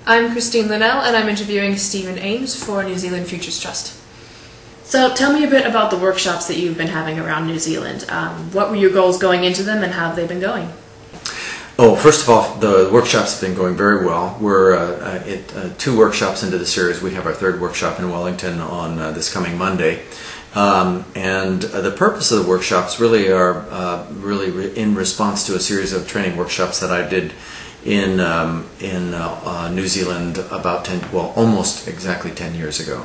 I'm Christine Linnell and I'm interviewing Steven Ames for New Zealand Futures Trust. So tell me a bit about the workshops that you've been having around New Zealand. What were your goals going into them and how have they been going? Oh, first of all, the workshops have been going very well. We're two workshops into the series. We have our third workshop in Wellington on this coming Monday. And the purpose of the workshops really are in response to a series of training workshops that I did in New Zealand about almost exactly 10 years ago,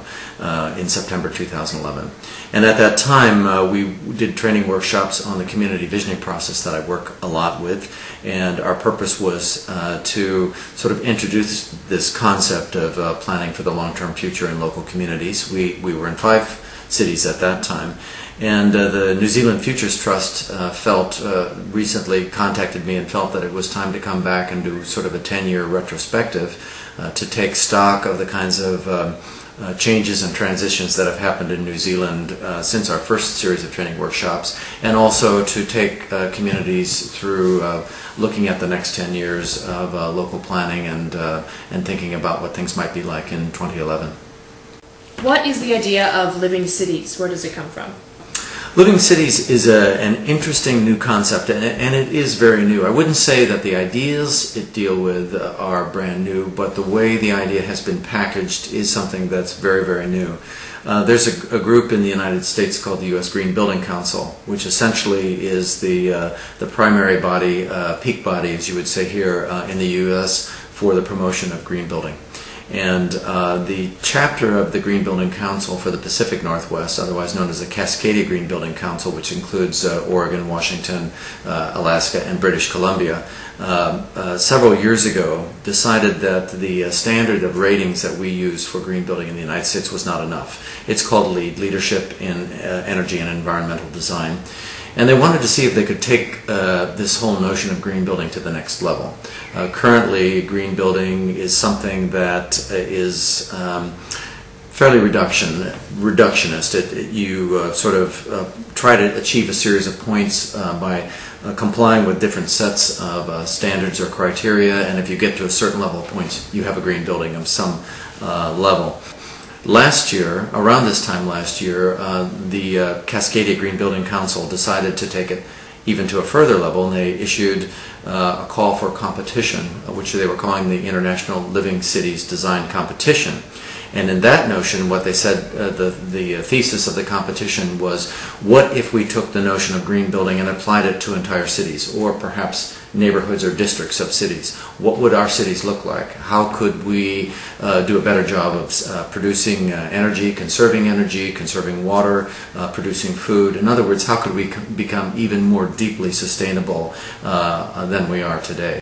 in September 2011. And at that time, we did training workshops on the community visioning process that I work a lot with, and our purpose was to sort of introduce this concept of planning for the long-term future in local communities. We were in 5 cities at that time. And the New Zealand Futures Trust recently contacted me and felt that it was time to come back and do sort of a 10-year retrospective to take stock of the kinds of changes and transitions that have happened in New Zealand since our first series of training workshops, and also to take communities through looking at the next 10 years of local planning and thinking about what things might be like in 2011. What is the idea of living cities? Where does it come from? Living cities is an interesting new concept, and it is very new. I wouldn't say that the ideas it deal with are brand new, but the way the idea has been packaged is something that's very, very new. There's a group in the United States called the U.S. Green Building Council, which essentially is the primary body, peak body, as you would say here in the U.S., for the promotion of green building. And the chapter of the Green Building Council for the Pacific Northwest, otherwise known as the Cascadia Green Building Council, which includes Oregon, Washington, Alaska, and British Columbia, several years ago decided that the standard of ratings that we use for green building in the United States was not enough. It's called LEED, Leadership in Energy and Environmental Design. And they wanted to see if they could take this whole notion of green building to the next level. Currently, green building is something that is fairly reductionist. You sort of try to achieve a series of points by complying with different sets of standards or criteria, and if you get to a certain level of points, you have a green building of some level. Last year, around this time last year, the Cascadia Green Building Council decided to take it even to a further level, and they issued a call for competition, which they were calling the International Living Cities Design Competition. And in that notion, what they said, the thesis of the competition was, what if we took the notion of green building and applied it to entire cities, or perhaps neighborhoods or districts of cities? What would our cities look like? How could we do a better job of producing energy, conserving water, producing food? In other words, how could we become even more deeply sustainable than we are today?